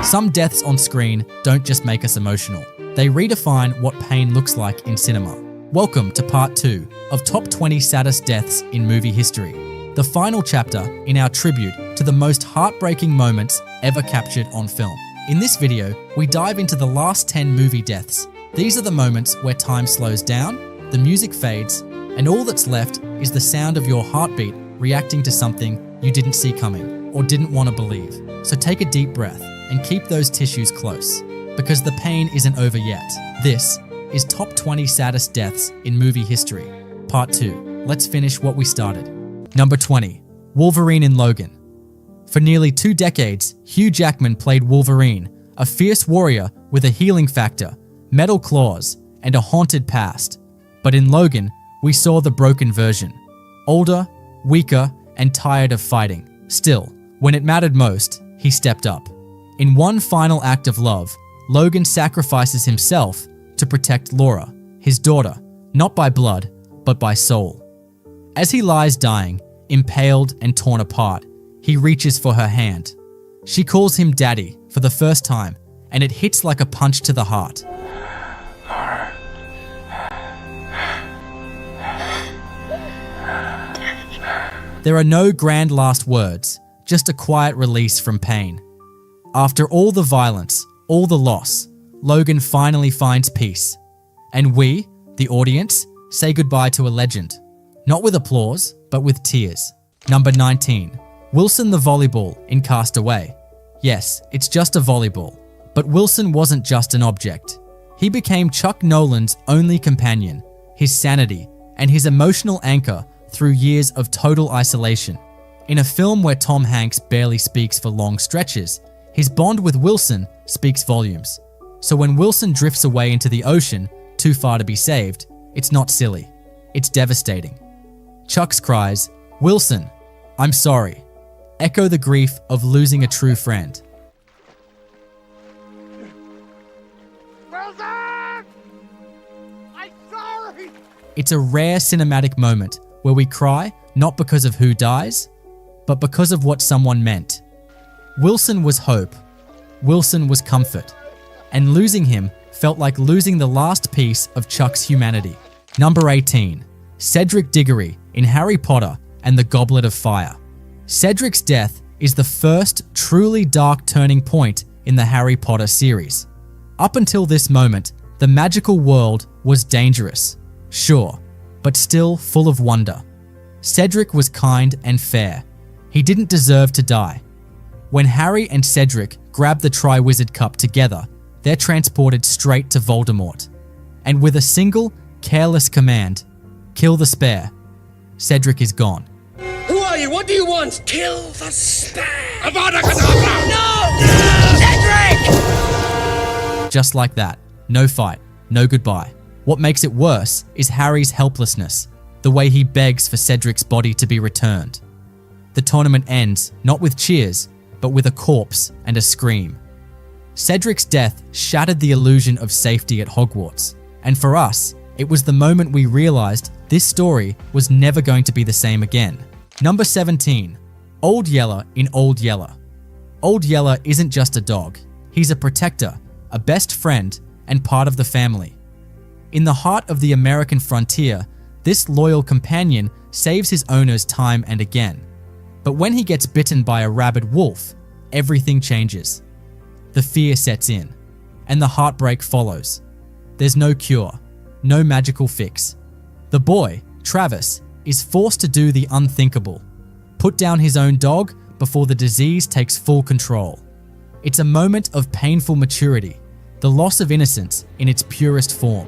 Some deaths on screen don't just make us emotional. They redefine what pain looks like in cinema. Welcome to part 2 of Top 20 Saddest Deaths in Movie History, the final chapter in our tribute to the most heartbreaking moments ever captured on film. In this video, we dive into the last 10 movie deaths. These are the moments where time slows down, the music fades, and all that's left is the sound of your heartbeat reacting to something you didn't see coming or didn't want to believe. So take a deep breath and keep those tissues close, because the pain isn't over yet. This is Top 20 Saddest Deaths in Movie History, Part 2. Let's finish what we started. Number 20. Wolverine in Logan. For nearly 2 decades, Hugh Jackman played Wolverine, a fierce warrior with a healing factor, metal claws, and a haunted past. But in Logan, we saw the broken version. Older, weaker, and tired of fighting. Still, when it mattered most, he stepped up. In one final act of love, Logan sacrifices himself to protect Laura, his daughter, not by blood, but by soul. As he lies dying, impaled and torn apart, he reaches for her hand. She calls him Daddy for the first time, and it hits like a punch to the heart. There are no grand last words, just a quiet release from pain. After all the violence, all the loss, Logan finally finds peace. And we, the audience, say goodbye to a legend. Not with applause, but with tears. Number 19. Wilson the volleyball in Cast Away. Yes, it's just a volleyball. But Wilson wasn't just an object. He became Chuck Nolan's only companion, his sanity, and his emotional anchor through years of total isolation. In a film where Tom Hanks barely speaks for long stretches, his bond with Wilson speaks volumes. So when Wilson drifts away into the ocean, too far to be saved, it's not silly. It's devastating. Chuck's cries, "Wilson, I'm sorry," echo the grief of losing a true friend. Wilson! I'm sorry! It's a rare cinematic moment where we cry not because of who dies, but because of what someone meant. Wilson was hope. Wilson was comfort. And losing him felt like losing the last piece of Chuck's humanity. Number 18. Cedric Diggory in Harry Potter and the Goblet of Fire. Cedric's death is the first truly dark turning point in the Harry Potter series. Up until this moment, the magical world was dangerous, sure, but still full of wonder. Cedric was kind and fair. He didn't deserve to die. When Harry and Cedric grab the Triwizard Cup together, they're transported straight to Voldemort. And with a single, careless command, "Kill the spare," Cedric is gone. Who are you? What do you want? Kill the spare! Avada No! Cedric! Just like that. No fight, no goodbye. What makes it worse is Harry's helplessness, the way he begs for Cedric's body to be returned. The tournament ends not with cheers, but with a corpse and a scream. Cedric's death shattered the illusion of safety at Hogwarts, and for us, it was the moment we realized this story was never going to be the same again. Number 17. Old Yeller in Old Yeller. Old Yeller isn't just a dog. He's a protector, a best friend, and part of the family. In the heart of the American frontier, this loyal companion saves his owners time and again. But when he gets bitten by a rabid wolf, everything changes. The fear sets in, and the heartbreak follows. There's no cure, no magical fix. The boy, Travis, is forced to do the unthinkable, put down his own dog before the disease takes full control. It's a moment of painful maturity, the loss of innocence in its purest form.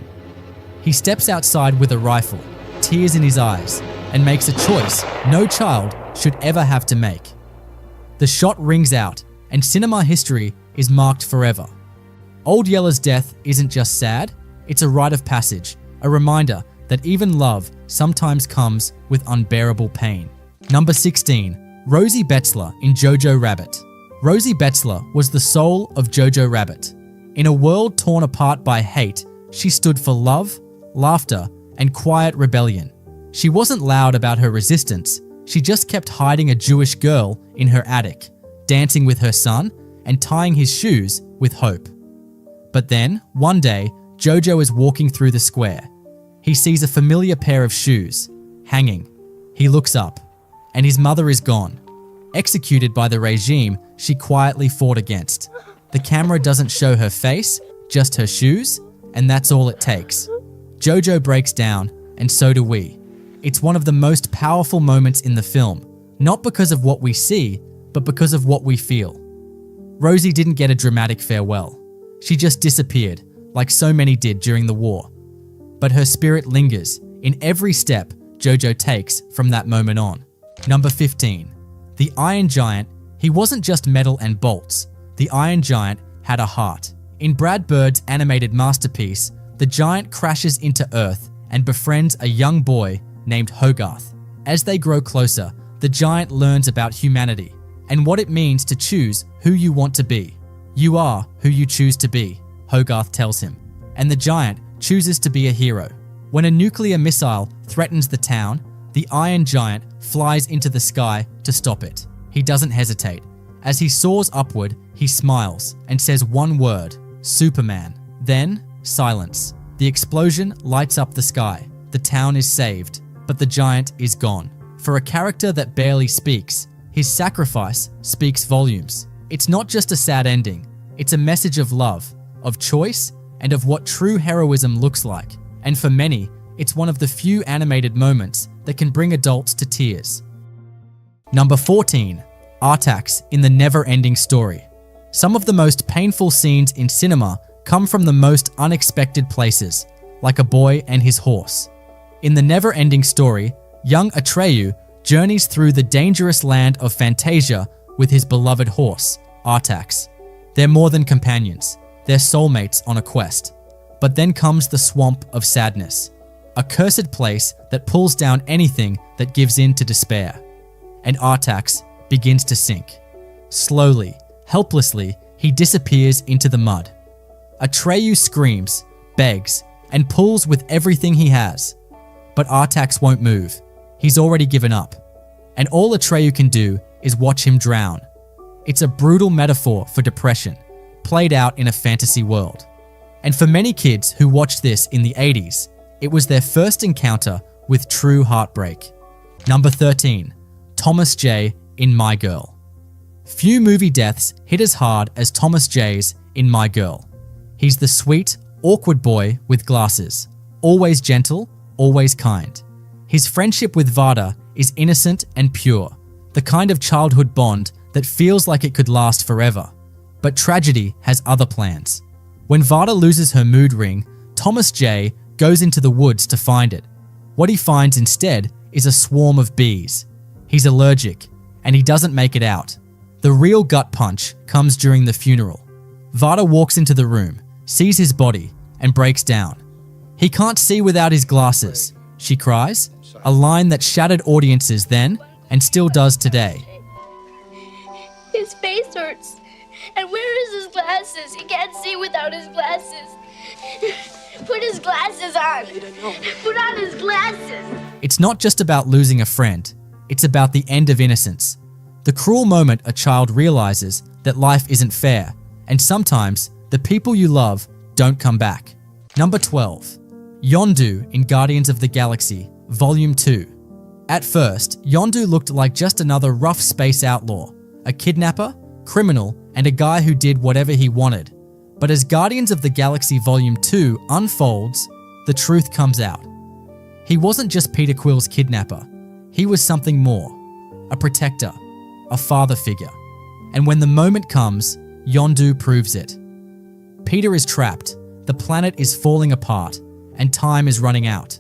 He steps outside with a rifle, tears in his eyes, and makes a choice no child should ever have to make. The shot rings out, and cinema history is marked forever. Old Yeller's death isn't just sad, it's a rite of passage, a reminder that even love sometimes comes with unbearable pain. Number 16. Rosie Betzler in Jojo Rabbit. Rosie Betzler was the soul of Jojo Rabbit. In a world torn apart by hate, she stood for love, laughter, and quiet rebellion. She wasn't loud about her resistance, she just kept hiding a Jewish girl in her attic, dancing with her son, and tying his shoes with hope. But then, one day, Jojo is walking through the square. He sees a familiar pair of shoes, hanging. He looks up, and his mother is gone, executed by the regime she quietly fought against. The camera doesn't show her face, just her shoes, and that's all it takes. Jojo breaks down, and so do we. It's one of the most powerful moments in the film, not because of what we see, but because of what we feel. Rosie didn't get a dramatic farewell. She just disappeared, like so many did during the war. But her spirit lingers in every step Jojo takes from that moment on. Number 15. The Iron Giant, he wasn't just metal and bolts. The Iron Giant had a heart. In Brad Bird's animated masterpiece, the giant crashes into Earth and befriends a young boy named Hogarth. As they grow closer, the giant learns about humanity and what it means to choose who you want to be. You are who you choose to be, Hogarth tells him, and the giant chooses to be a hero. When a nuclear missile threatens the town, the Iron Giant flies into the sky to stop it. He doesn't hesitate. As he soars upward, he smiles and says one word, Superman. Then, silence. The explosion lights up the sky. The town is saved, but the giant is gone. For a character that barely speaks, his sacrifice speaks volumes. It's not just a sad ending. It's a message of love, of choice, and of what true heroism looks like. And for many, it's one of the few animated moments that can bring adults to tears. Number 14. Artax in the never-ending story. Some of the most painful scenes in cinema come from the most unexpected places, like a boy and his horse. In the never-ending story, young Atreyu journeys through the dangerous land of Fantasia with his beloved horse, Artax. They're more than companions, they're soulmates on a quest. But then comes the Swamp of Sadness, a cursed place that pulls down anything that gives in to despair. And Artax begins to sink. Slowly, helplessly, he disappears into the mud. Atreyu screams, begs, and pulls with everything he has. But Artax won't move. He's already given up. And all Atreyu can do is watch him drown. It's a brutal metaphor for depression, played out in a fantasy world. And for many kids who watched this in the 80s, it was their first encounter with true heartbreak. Number 13. Thomas J. in My Girl. Few movie deaths hit as hard as Thomas J's in My Girl. He's the sweet, awkward boy with glasses, always gentle, always kind. His friendship with Vada is innocent and pure, the kind of childhood bond that feels like it could last forever. But tragedy has other plans. When Vada loses her mood ring, Thomas J. goes into the woods to find it. What he finds instead is a swarm of bees. He's allergic, and he doesn't make it out. The real gut punch comes during the funeral. Vada walks into the room, sees his body, and breaks down. He can't see without his glasses, she cries, a line that shattered audiences then and still does today. His face hurts. And where is his glasses? He can't see without his glasses. Put his glasses on. Put on his glasses. It's not just about losing a friend. It's about the end of innocence. The cruel moment a child realizes that life isn't fair, and sometimes the people you love don't come back. Number 12. Yondu in Guardians of the Galaxy, Volume 2. At first, Yondu looked like just another rough space outlaw, a kidnapper, criminal, and a guy who did whatever he wanted. But as Guardians of the Galaxy Volume 2 unfolds, the truth comes out. He wasn't just Peter Quill's kidnapper. He was something more, a protector, a father figure. And when the moment comes, Yondu proves it. Peter is trapped, the planet is falling apart, and time is running out.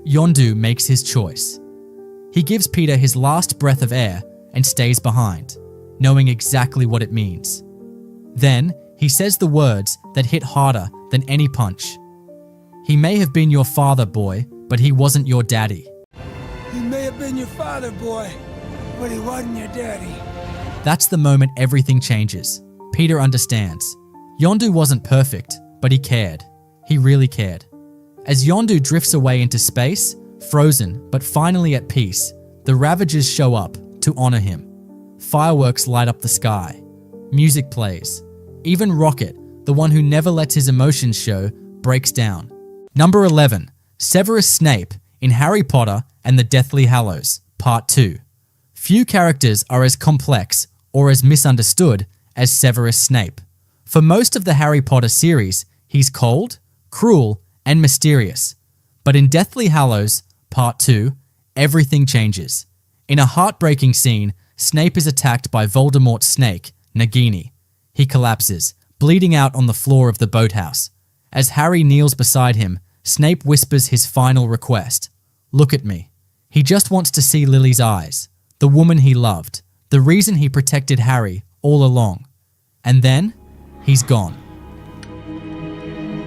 Yondu makes his choice. He gives Peter his last breath of air and stays behind, knowing exactly what it means. Then, he says the words that hit harder than any punch. He may have been your father, boy, but he wasn't your daddy. He may have been your father, boy, but he wasn't your daddy. That's the moment everything changes. Peter understands. Yondu wasn't perfect, but he cared. He really cared. As Yondu drifts away into space, frozen but finally at peace, the Ravagers show up to honor him. Fireworks light up the sky. music plays. Even Rocket, the one who never lets his emotions show, breaks down. Number 11. Severus Snape in Harry Potter and the Deathly Hallows, Part 2. Few characters are as complex or as misunderstood as Severus Snape. For most of the Harry Potter series, he's cold, cruel, and mysterious. But in Deathly Hallows, Part 2, everything changes. In a heartbreaking scene, Snape is attacked by Voldemort's snake, Nagini. He collapses, bleeding out on the floor of the boathouse. As Harry kneels beside him, Snape whispers his final request. Look at me. He just wants to see Lily's eyes, the woman he loved, the reason he protected Harry all along. And then, he's gone.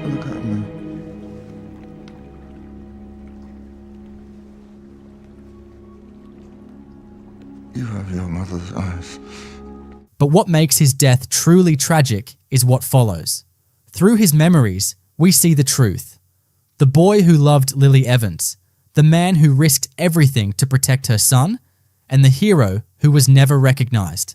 Look at me. You have your mother's eyes. But what makes his death truly tragic is what follows. Through his memories, we see the truth. The boy who loved Lily Evans, the man who risked everything to protect her son, and the hero who was never recognized.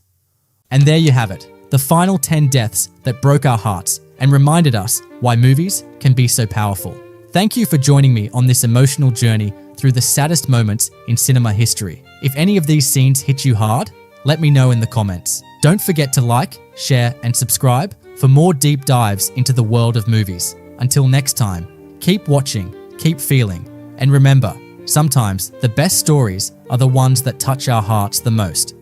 And there you have it, the final 10 deaths that broke our hearts and reminded us why movies can be so powerful. Thank you for joining me on this emotional journey through the saddest moments in cinema history. If any of these scenes hit you hard, let me know in the comments. Don't forget to like, share, and subscribe for more deep dives into the world of movies. Until next time, keep watching, keep feeling, and remember, sometimes the best stories are the ones that touch our hearts the most.